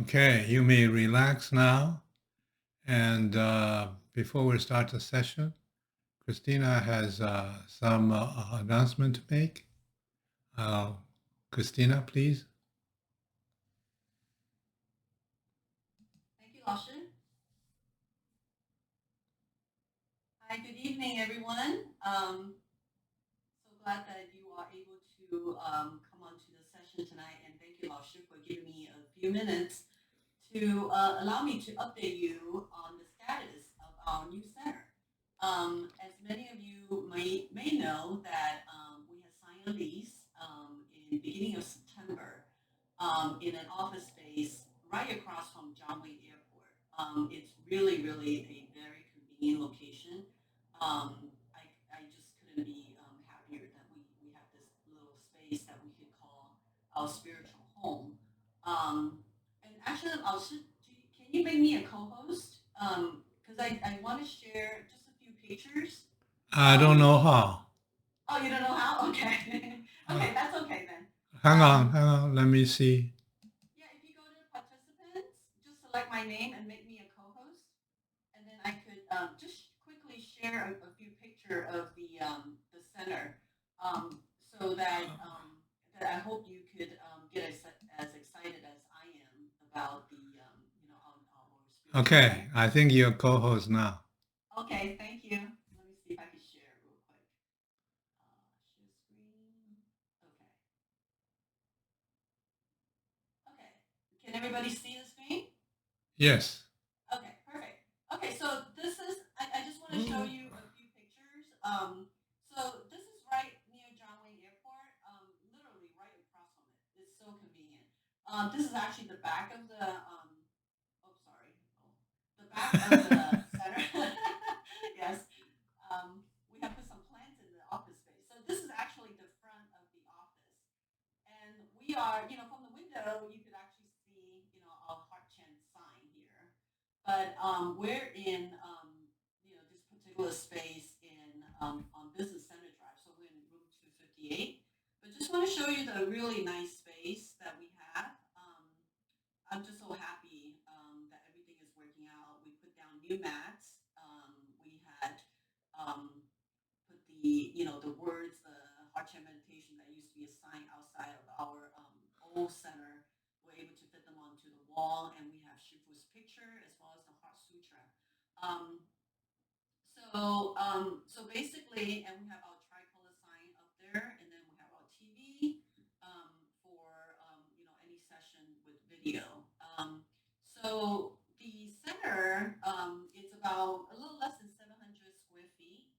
Okay, you may relax now. And before we start the session, Christina has some announcement to make. Uh, Christina, please. Thank you, 老师. Hi, good evening, everyone. So glad that you are able to come on to the session tonight, and thank you, 老师, for giving me a few minutes to allow me to update you on the status of our new center. As many of you may know that we have signed a lease in the beginning of September in an office space right across from John Wayne Airport. It's really, really a very convenient location. I just couldn't be happier that we have this little space that we could call our spiritual home. And actually, can you make me a co-host? Because I want to share just a few pictures. I don't know how. Oh, you don't know how? Okay. Okay, that's okay then. Hang on. Let me see. Yeah, if you go to participants, just select my name and make me a co-host, and then I could just quickly share a few picture of the center, so that I hope you could get as excited as I am about our spiritual Okay, home. I think you're co-host now. Okay, thank you. Let me see if I can share real quick. Share screen. Okay. Okay. Can everybody see the screen? Yes. Okay, perfect. Okay, so I just want to show you a few pictures. So this is right near John Wayne Airport, literally right across from it. It's so convenient. This is actually the back of oh, sorry. Oh, the back of the center. Yes. We have put some plants in the office space. So this is actually the front of the office. And we are, from the window, you could actually see, our heart chant sign here. But we're in, this particular space on Business Center Drive. So we're in room 258. But just want to show you the really nice space that we have. I'm just so happy that everything is working out. We put down new mats. We had put the words, the heart chant meditation that used to be a sign outside of our old center. We're able to fit them onto the wall, and we have Shifu's picture as well as the Heart Sutra. Um, so basically, and we have our tricolor sign up there, and then we have our TV for any session with video. So the center, it's about a little less than 700 square feet.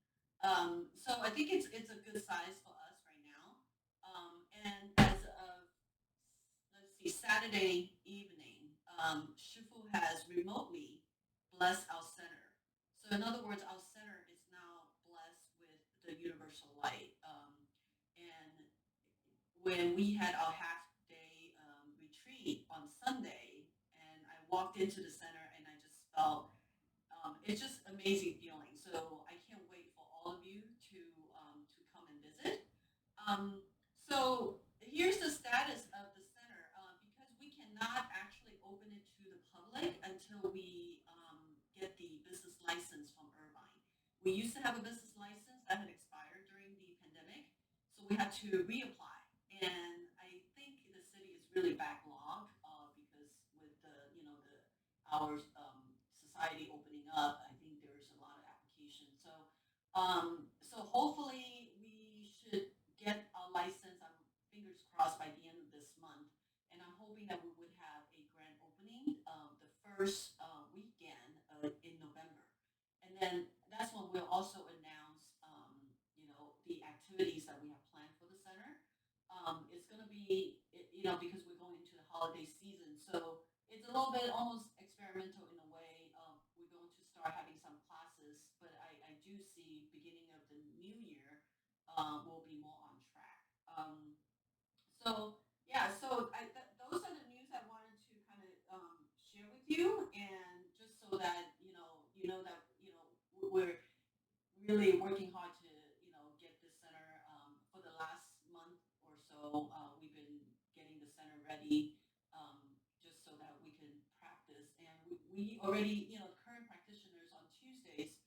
So I think it's a good size for us right now. And as of, let's see, Saturday evening, Shifu has remotely blessed our center. So in other words, our center is now blessed with the universal light. And when we had our half day retreat on Sunday, and I walked into the center, and I just felt it's just amazing feeling. So I can't wait for all of you to come and visit. So here's the status of the center, because we cannot actually open it to the public until we get the business license from Irvine. We used to have a business license that had expired during the pandemic, so we had to reapply. And I think the city is really backlogged because with the our society opening up, I think there's a lot of applications. So hopefully we should get our license. I'm fingers crossed by the end of this month, and I'm hoping that we would have a grand opening the first weekend in November, and then that's when we'll also announce the activities that we have planned for the center. It's going to be because we're going into the holiday season, so it's a little bit almost experimental in a way. We're going to start having some classes, but I do see beginning of the new year will be more on track. So yeah, so those are the news I wanted to kind of share with you, and just so that that we're really working hard to get this center for the last month or so. We've been getting the center ready, just so that we can we already, current practitioners on Tuesdays,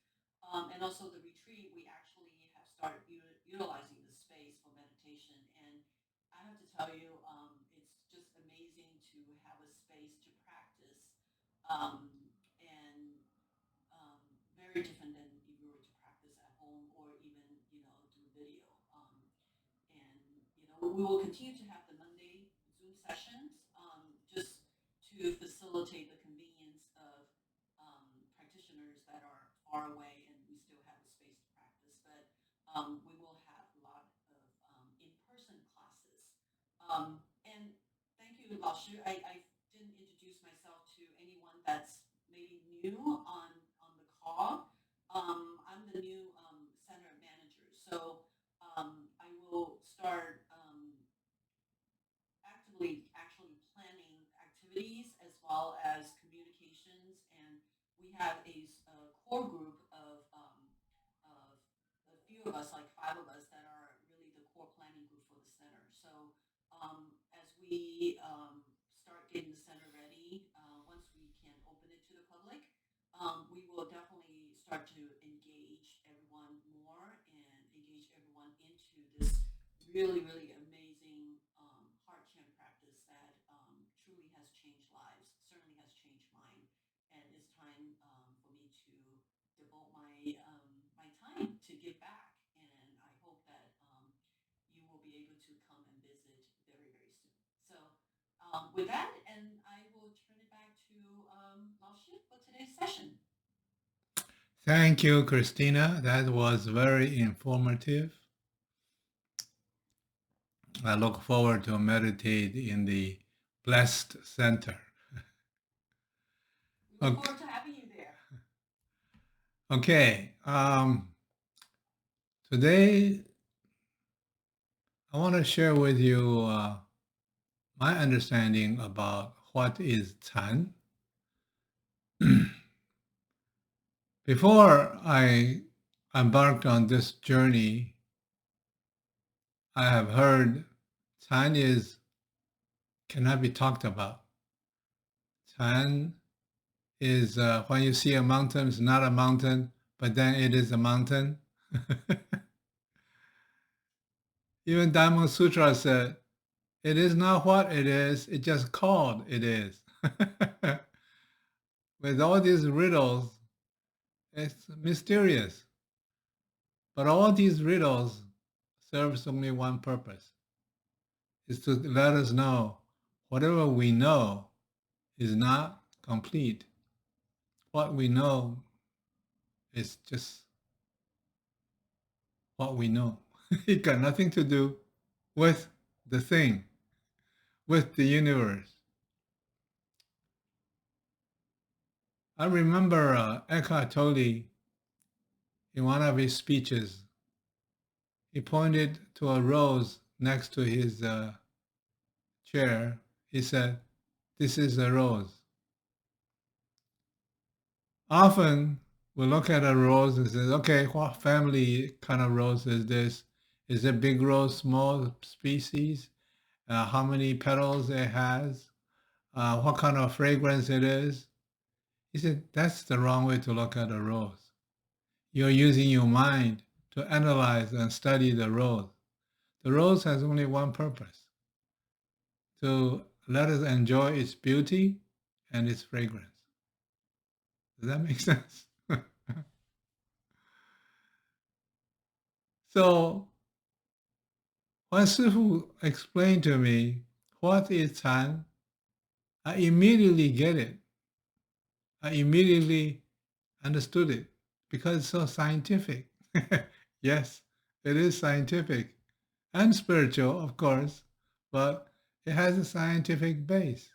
and also the retreat, we actually have started utilizing the space for meditation. And I have to tell you, it's just amazing to have a space to practice, and very different than if you were to practice at home or even, through video. And we will continue to have the Monday Zoom sessions, just to facilitate the convenience of practitioners that are far away and we still have a space to practice. But we will have a lot of in-person classes. And thank you, Lao Shi. I didn't introduce myself to anyone that's maybe new on the call. I'm the new center manager, so I will start actively actually planning activities as well as communications. And we have a core group of a few of us, like five of us, that are really the core planning group for the center. So as we start getting the center ready, once we can open it to the public, we will definitely start to engage everyone more and engage everyone into this really, really amazing heart chant practice that truly has changed lives, certainly has changed mine. And it's time for me to devote my time to give back. And I hope that you will be able to come and visit very, very soon. So with that, and I will turn it back to Lao Shi for today's session. Thank you, Christina. That was very informative. I look forward to meditate in the blessed center. We look forward to having you there. Okay. Today, I want to share with you my understanding about what is Tan. Before I embarked on this journey, I have heard Tan cannot be talked about. Tan is when you see a mountain, it's not a mountain, but then it is a mountain. Even Dhamma Sutra said, it is not what it is, it just called it is. With all these riddles, it's mysterious. But all these riddles serves only one purpose, is to let us know whatever we know is not complete. What we know is just what we know. It got nothing to do with the thing, with the universe. I remember Eckhart Tolle, in one of his speeches, he pointed to a rose next to his chair. He said, "This is a rose." Often we look at a rose and say, okay, what family kind of rose is this? Is it big rose, small species? How many petals it has? What kind of fragrance it is? He said, that's the wrong way to look at a rose. You're using your mind to analyze and study the rose. The rose has only one purpose, to let us enjoy its beauty and its fragrance. Does that make sense? So when Sifu explained to me what is Tan, I immediately get it. I immediately understood it because it's so scientific. Yes, it is scientific and spiritual, of course, but it has a scientific base.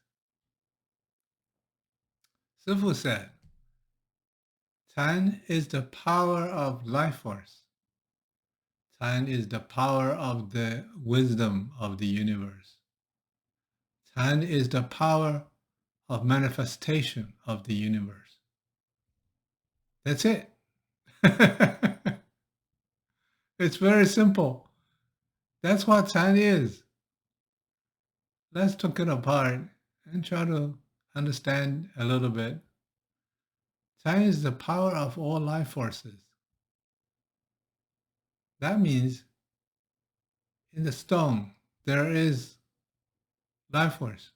Sifu said, Tan is the power of life force. Tan is the power of the wisdom of the universe. Tan is the power of manifestation of the universe. That's it. It's very simple. That's what Tan is. Let's take it apart and try to understand a little bit Time is the power of all life forces. That means in the stone, there is life force.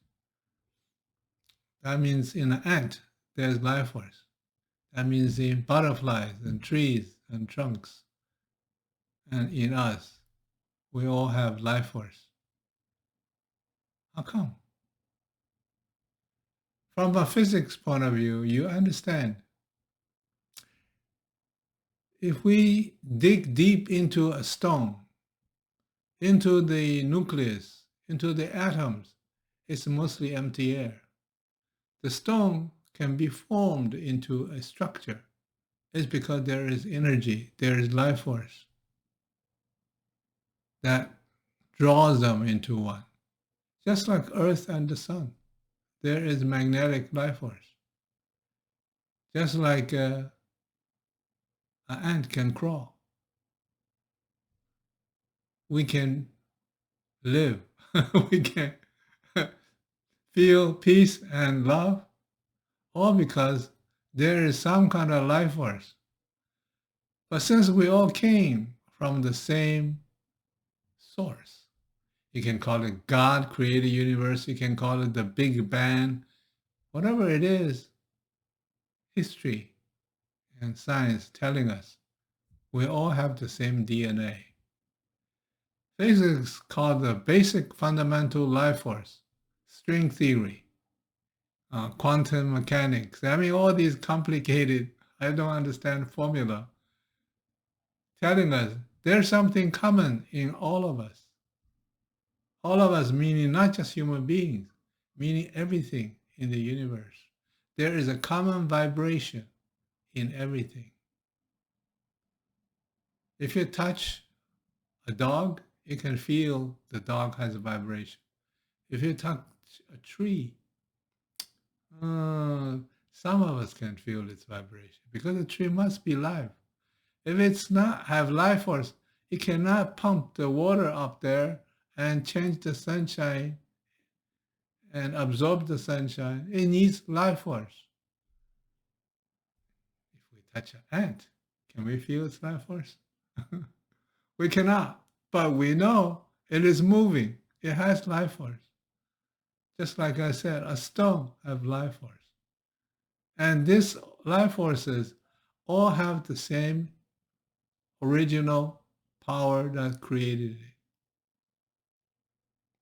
That means in an ant, there's life force. That means in butterflies and trees and trunks. And in us, we all have life force. How come? From a physics point of view, you understand. If we dig deep into a stone, into the nucleus, into the atoms, it's mostly empty air. The stone can be formed into a structure. It's because there is energy, there is life force that draws them into one. Just like Earth and the sun, there is magnetic life force. Just like an ant can crawl, we can live, we can feel peace and love, all because there is some kind of life force. But since we all came from the same source, you can call it God created universe, you can call it the Big Bang, whatever it is, history and science telling us we all have the same DNA. Physics called the basic fundamental life force, string theory, quantum mechanics. I mean, all these complicated, I don't understand formula, telling us there's something common in all of us. All of us meaning not just human beings, meaning everything in the universe. There is a common vibration in everything. If you touch a dog, you can feel the dog has a vibration. If you touch a tree, some of us can feel its vibration because the tree must be live. If it's not have life force, it cannot pump the water up there and change the sunshine and absorb the sunshine. It needs life force. If we touch an ant, can we feel its life force? We cannot, but we know it is moving. It has life force. Just like I said, a stone has life force. And these life forces all have the same original power that created it.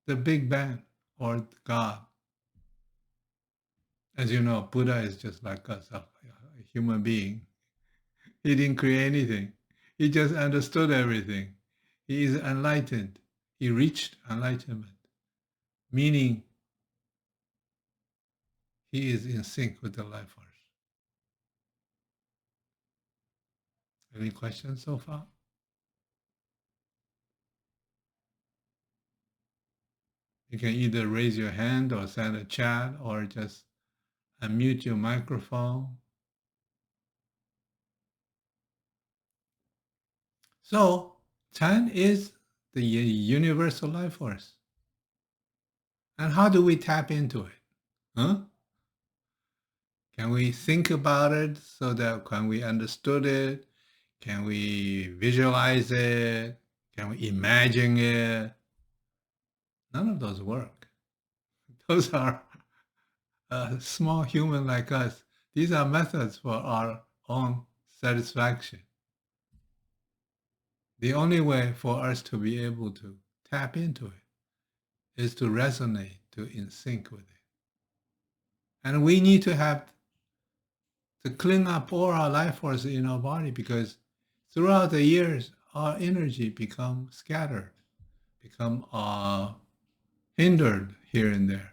The Big Bang or God. As you know, Buddha is just like us, a human being. He didn't create anything. He just understood everything. He is enlightened. He reached enlightenment, meaning he is in sync with the life force. Any questions so far? You can either raise your hand or send a chat or just unmute your microphone. So 10 is the universal life force. And how do we tap into it? Huh? Can we think about it so that can we understood it? Can we visualize it? Can we imagine it? None of those work. Those are small human like us. These are methods for our own satisfaction. The only way for us to be able to tap into it is to resonate, to in sync with it. And we need to have to clean up all our life force in our body because throughout the years, our energy become scattered, become hindered here and there.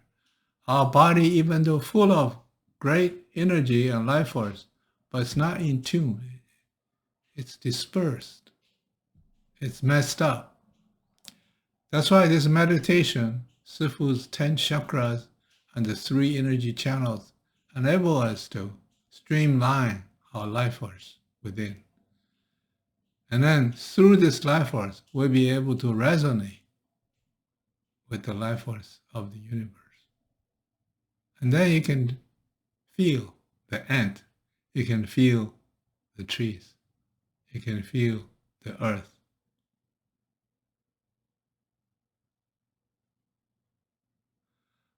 Our body, even though full of great energy and life force, but it's not in tune. It's dispersed. It's messed up. That's why this meditation, Sifu's 10 chakras and the 3 energy channels enable us to streamline our life force within. And then through this life force, we'll be able to resonate with the life force of the universe. And then you can feel the ant You can feel the trees. You can feel the earth.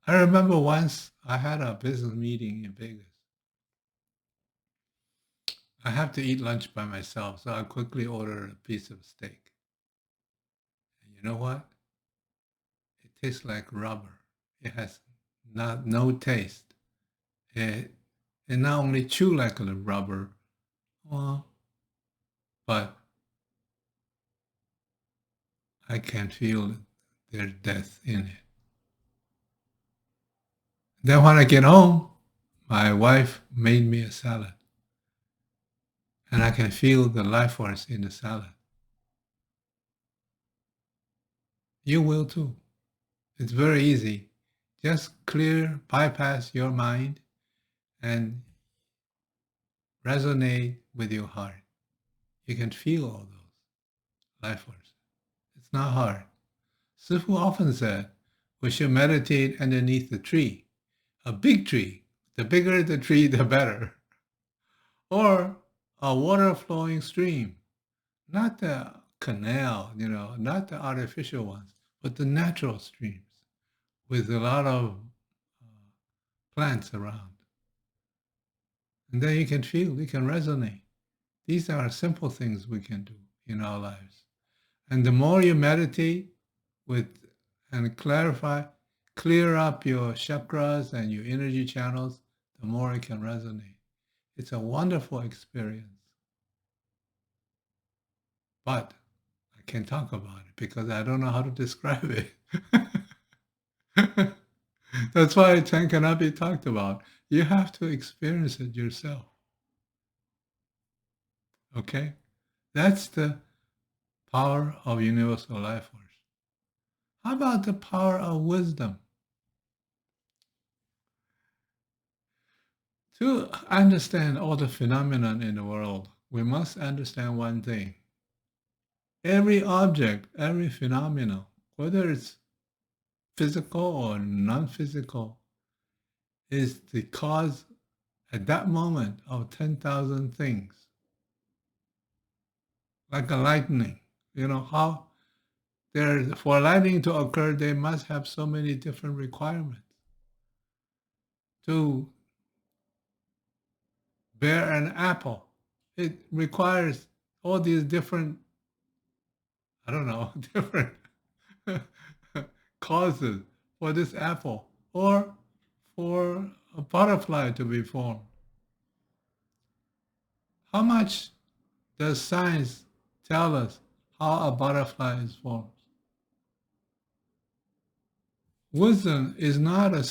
I remember once I had a business meeting in Vegas. I have to eat lunch by myself, so I quickly ordered a piece of steak. And you know what? It tastes like rubber. It has no taste. It not only chew like a rubber, well, but I can feel their death in it. Then when I get home, my wife made me a salad, and I can feel the life force in the salad. You will too. It's very easy. Just bypass your mind and resonate with your heart. You can feel all those life forces. It's not hard. Sifu often said we should meditate underneath the tree, a big tree. The bigger the tree, the better. Or a water flowing stream, not the canal, not the artificial ones, but the natural streams with a lot of plants around. And then you can feel, you can resonate. These are simple things we can do in our lives. And the more you meditate with and clear up your chakras and your energy channels, the more it can resonate. It's a wonderful experience. But I can't talk about it because I don't know how to describe it. That's why it cannot be talked about. You have to experience it yourself. Okay? That's the power of universal life force. How about the power of wisdom? To understand all the phenomenon in the world, we must understand one thing. Every object, every phenomenon, whether it's physical or non-physical, is the cause at that moment of 10,000 things. Like a lightning. How for lightning to occur, they must have so many different requirements. To bear an apple, it requires all these different, I don't know, different causes for this apple or for a butterfly to be formed. How much does science tell us how a butterfly is formed? Wisdom is not a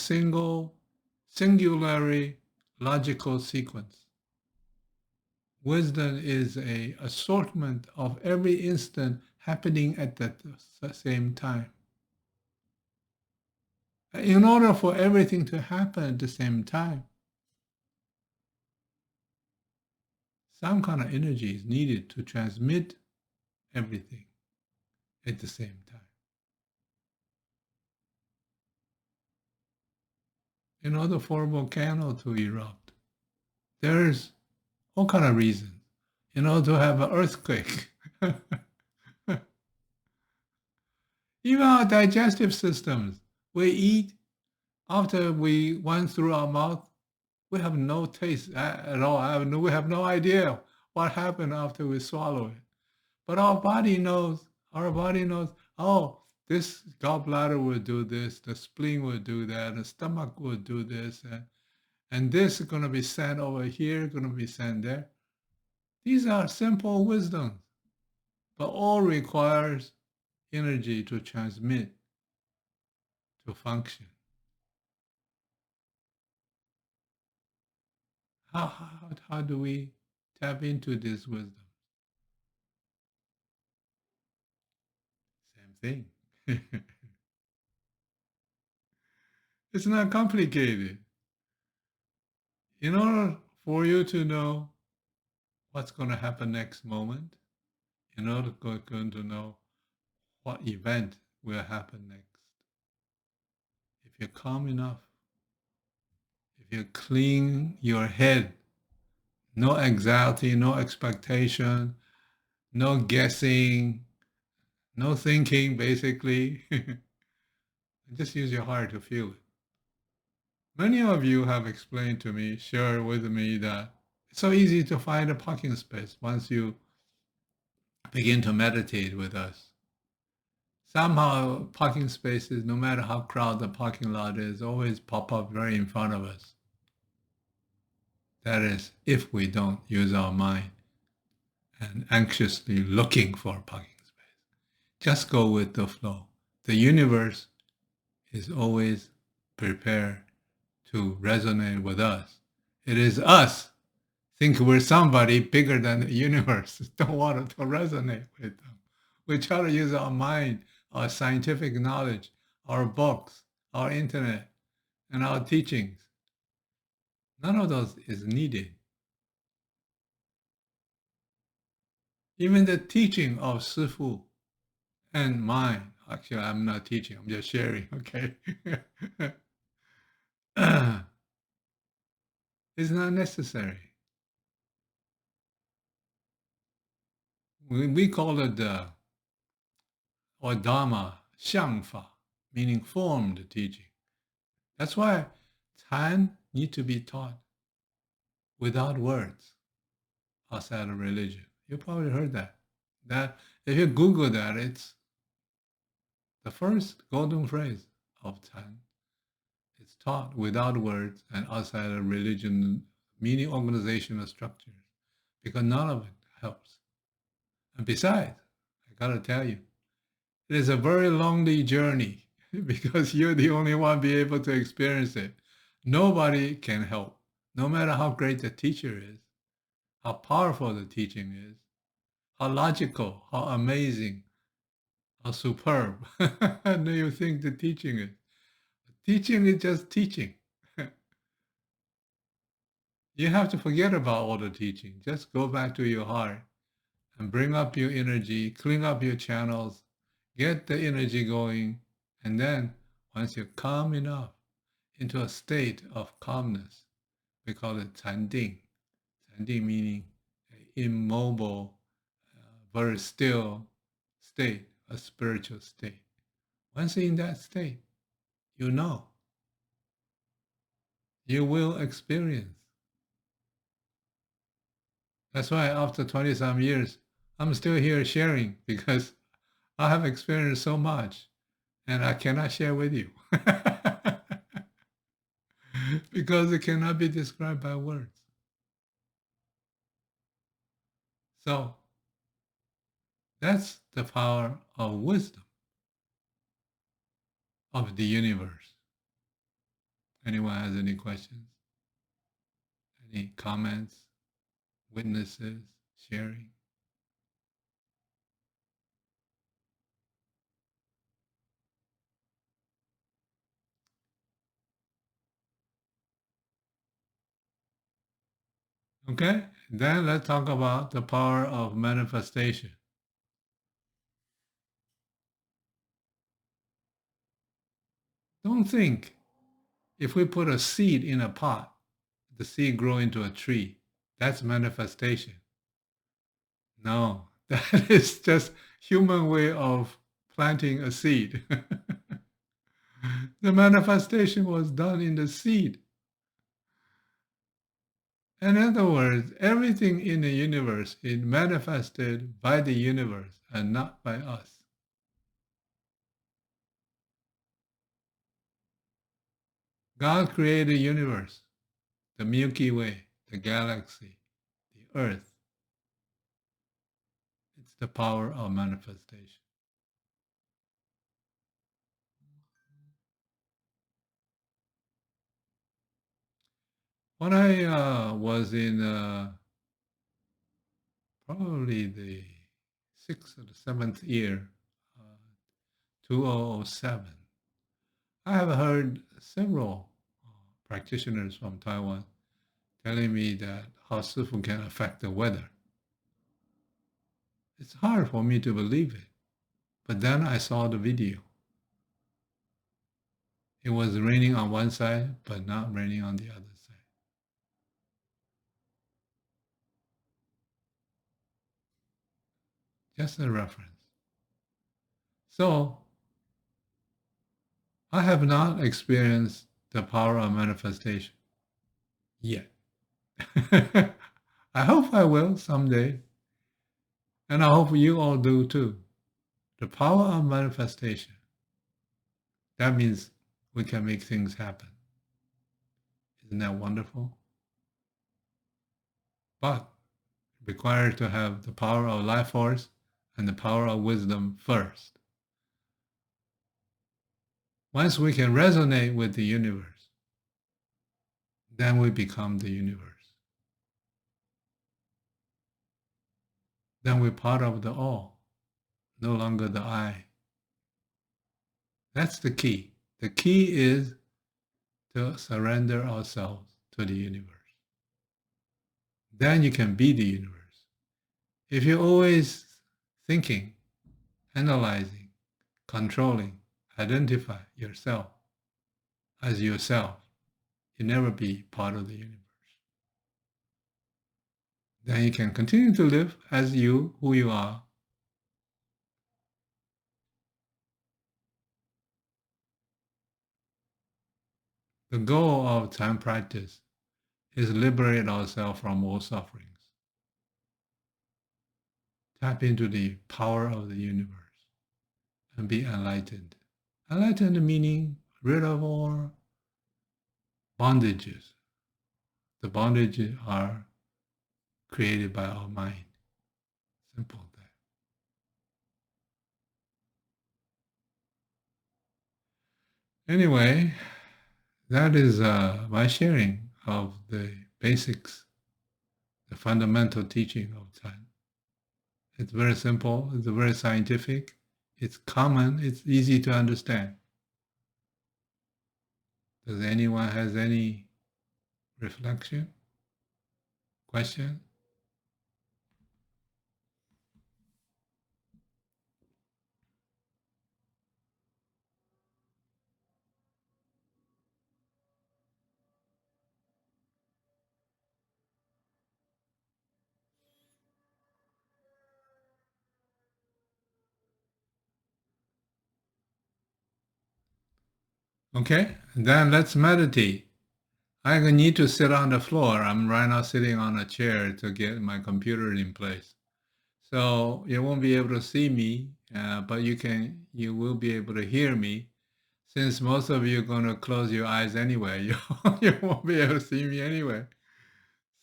singularly logical sequence. Wisdom is an assortment of every instant happening at the same time. In order for everything to happen at the same time, some kind of energy is needed to transmit everything at the same time. In order for a volcano to erupt, there's all kind of reasons. To have an earthquake. Even our digestive systems, we eat, after we went through our mouth, we have no taste at all. We have no idea what happened after we swallow it. But our body knows, oh, this gallbladder will do this, the spleen will do that, the stomach will do this, and this is going to be sent over here, going to be sent there. These are simple wisdoms, but all requires energy to transmit, to function. How do we tap into this wisdom? Same thing. It's not complicated. In order for you to know what's going to happen next moment, in order to know what event will happen next, if you're calm enough, if you clean your head, No anxiety, no expectation, no guessing, no thinking, basically. Just use your heart to feel it. Many of you have explained to me, shared with me that it's so easy to find a parking space once you begin to meditate with us. Somehow, parking spaces, no matter how crowded the parking lot is, always pop up right in front of us. That is, if we don't use our mind and anxiously looking for a parking space. Just go with the flow. The universe is always prepared to resonate with us. It is us think we're somebody bigger than the universe, don't want to resonate with them. We try to use our mind, our scientific knowledge, our books, our internet, and our teachings. None of those is needed. Even the teaching of Sifu and mine, actually, I'm not teaching, I'm just sharing, okay? Is not necessary. We call it or Dharma, Xiangfa, meaning formed teaching. That's why Tan need to be taught without words outside of religion. You probably heard that. That if you Google that, it's the first golden phrase of Tan. It's taught without words and outside of religion, meaning organizational structures, because none of it helps. And besides, I gotta tell you, it is a very lonely journey because you're the only one be able to experience it. Nobody can help, no matter how great the teacher is, how powerful the teaching is, how logical, how amazing, how superb do you think the teaching is. Teaching is just teaching. You have to forget about all the teaching. Just go back to your heart and bring up your energy, clean up your channels, get the energy going, and then once you're calm enough into a state of calmness, we call it 禅定. 禅定 meaning immobile, very still state, a spiritual state. Once you're in that state, you know, you will experience. That's why after 20 some years, I'm still here sharing because I have experienced so much and I cannot share with you because it cannot be described by words. So that's the power of wisdom of the universe. Anyone has any questions? Any comments? Witnesses? Sharing? Okay, then let's talk about the power of manifestation. Don't think if we put a seed in a pot, the seed grow into a tree. That's manifestation. No, that is just human way of planting a seed. The manifestation was done in the seed. In other words, everything in the universe is manifested by the universe and not by us. God created the universe, the Milky Way, the galaxy, the earth. It's the power of manifestation. When I was in probably the 6th or the 7th year, 2007, I have heard several practitioners from Taiwan telling me that how Sifu can affect the weather. It's hard for me to believe it. But then I saw the video. It was raining on one side, but not raining on the other side. Just a reference. So I have not experienced the power of manifestation yet. I hope I will someday. And I hope you all do too. The power of manifestation. That means we can make things happen. Isn't that wonderful? But it requires to have the power of life force and the power of wisdom first. Once we can resonate with the universe, then we become the universe. Then we're part of the all, no longer the I. That's the key. The key is to surrender ourselves to the universe. Then you can be the universe. If you're always thinking, analyzing, controlling, identify yourself as yourself, you never be part of the universe. Then you can continue to live as you, who you are. The goal of time practice is liberate ourselves from all sufferings. Tap into the power of the universe and be enlightened. Enlightened meaning rid of all bondages. The bondages are created by our mind. Simple as that. Anyway, that is my sharing of the basics, the fundamental teaching of Zen. It's very simple, it's very scientific, it's common, it's easy to understand. Does anyone has any reflection? Question? Okay, then let's meditate. I need to sit on the floor. I'm right now sitting on a chair to get my computer in place. So you won't be able to see me, but you will be able to hear me. Since most of you are going to close your eyes anyway, you won't be able to see me anyway.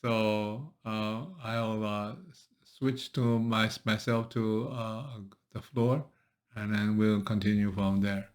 So I'll switch to myself to the floor, and then we'll continue from there.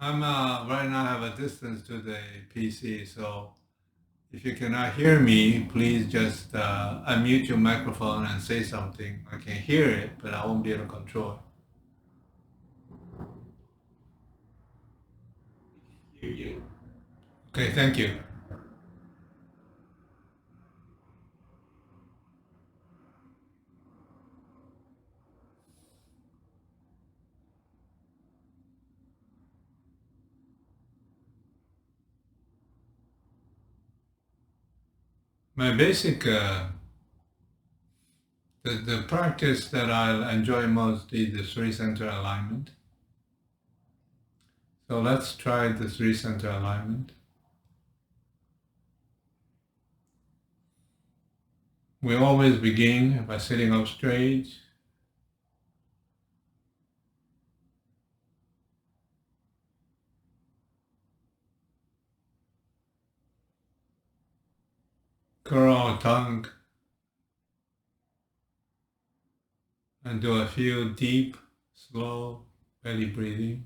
I'm right now I have a distance to the PC, so if you cannot hear me, please just unmute your microphone and say something. I can hear it, but I won't be able to control it. Hear you. Okay, thank you. My basic, the practice that I enjoy most is the three center alignment. So let's try the three center alignment. We always begin by sitting up straight. Curl our tongue and do a few deep, slow belly breathing.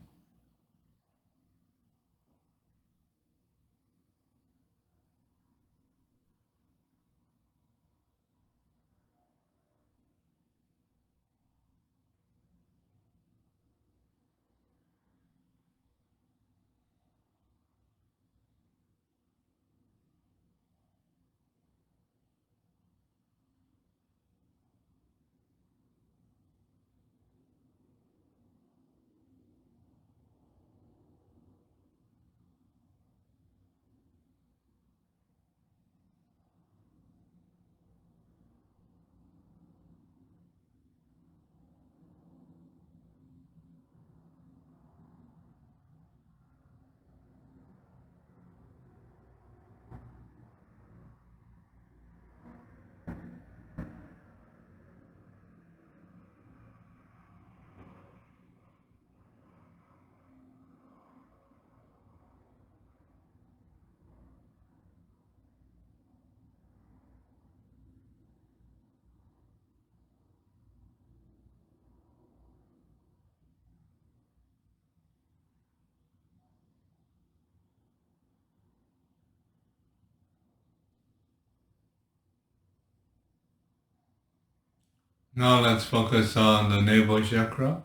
Now let's focus on the navel chakra.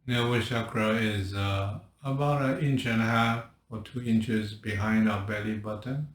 Navel chakra is about 1.5 inches or 2 inches behind our belly button.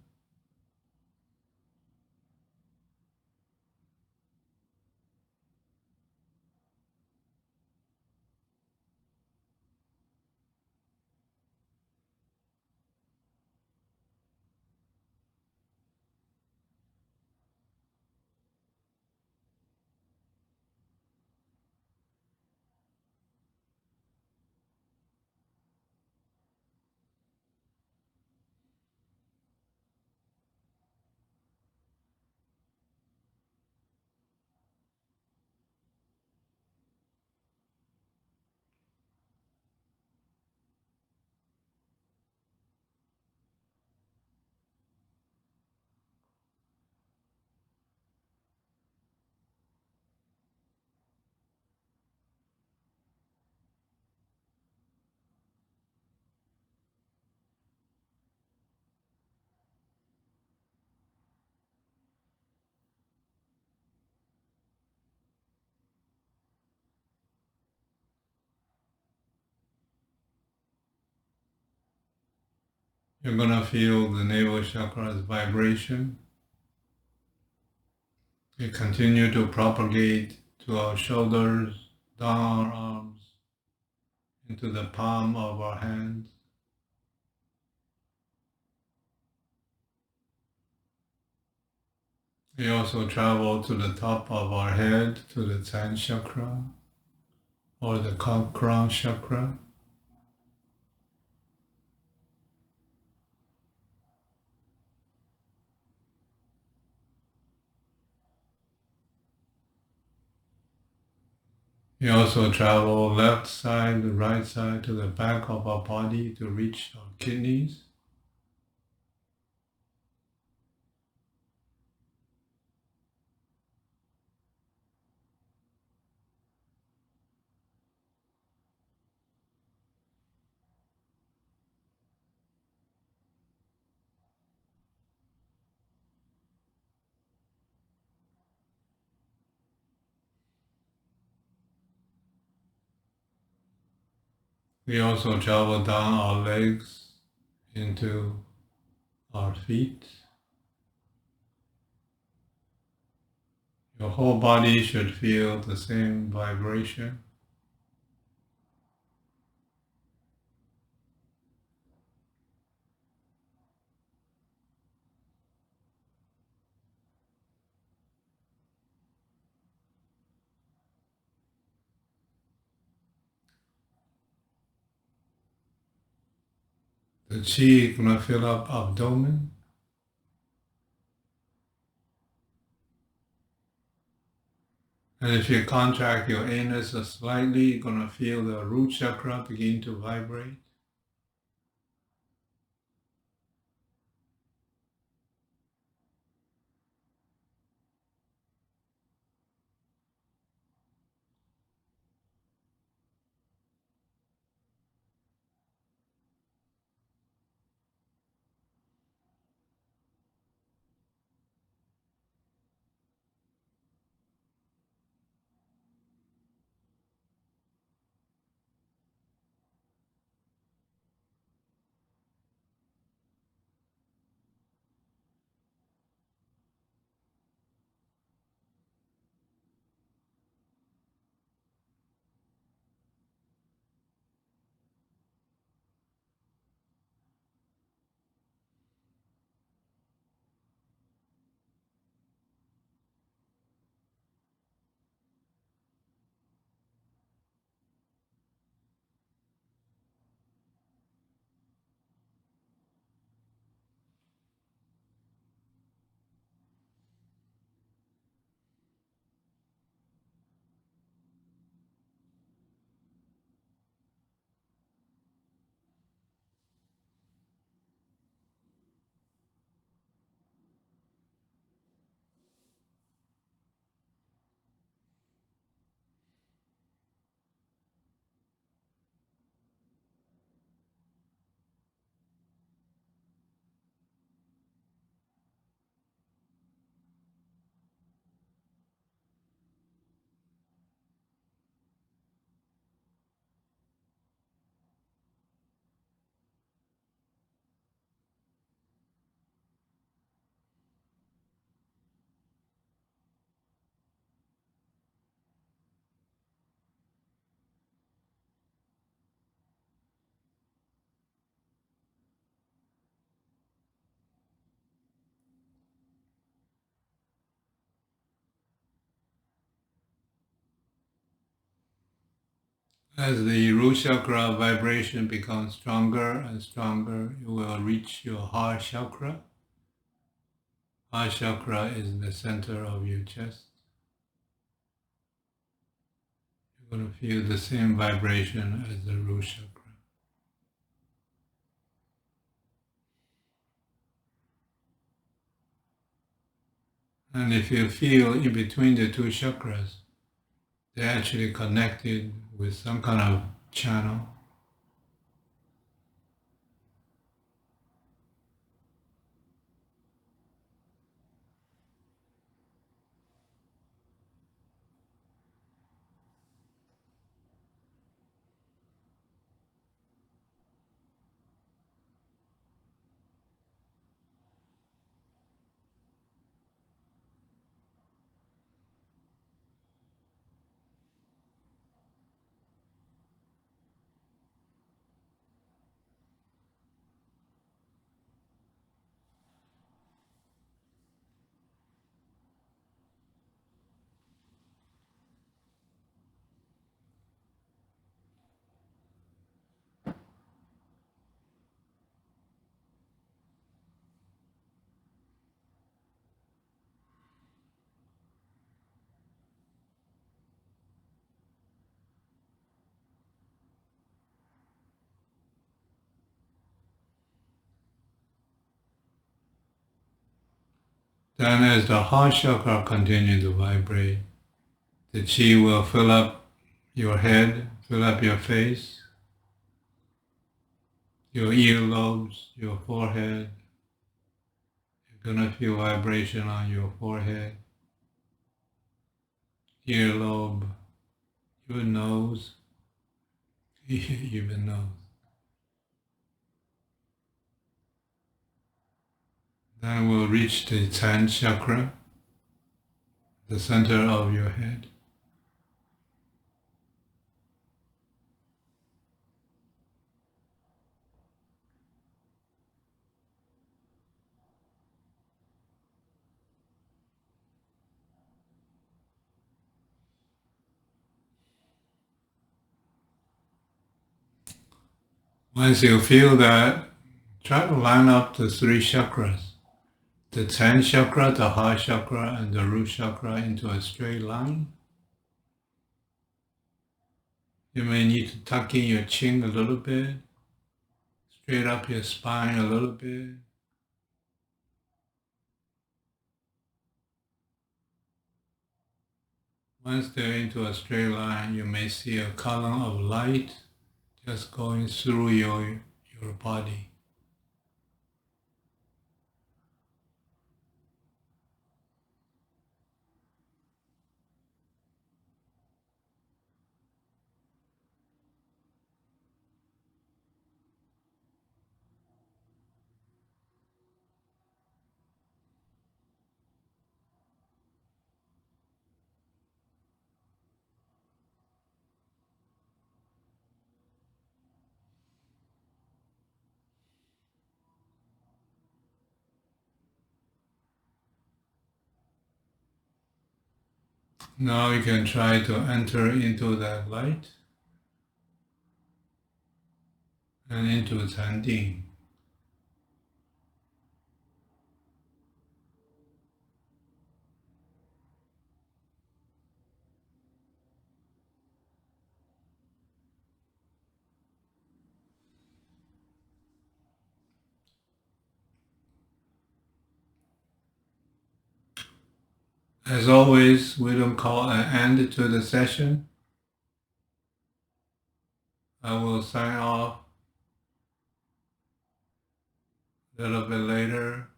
You're going to feel the navel chakra's vibration. We continue to propagate to our shoulders, down our arms, into the palm of our hands. We also travel to the top of our head, to the 10th chakra, or the crown chakra. We also travel left side, the right side, to the back of our body to reach our kidneys. We also travel down our legs into our feet. Your whole body should feel the same vibration. The chi is going to fill up abdomen. And if you contract your anus slightly, you're going to feel the root chakra begin to vibrate. As the root chakra vibration becomes stronger and stronger, you will reach your heart chakra. Heart chakra is the center of your chest. You're going to feel the same vibration as the root chakra. And if you feel in between the two chakras, they're actually connected with some kind of channel. Then as the heart chakra continues to vibrate, the chi will fill up your head, fill up your face, your earlobes, your forehead. You're going to feel vibration on your forehead, earlobe, your nose, even nose. Then we'll reach the 10th chakra, the center of your head. Once you feel that, try to line up the three chakras, the 10th chakra, the heart chakra, and the root chakra into a straight line. You may need to tuck in your chin a little bit, straight up your spine a little bit. Once they're into a straight line, you may see a column of light just going through your body. Now you can try to enter into that light and into Zanding. As always, we don't call an end to the session. I will sign off a little bit later.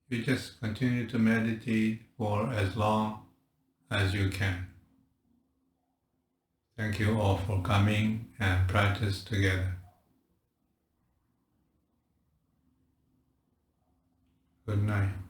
You just continue to meditate for as long as you can. Thank you all for coming and practice together. Good night.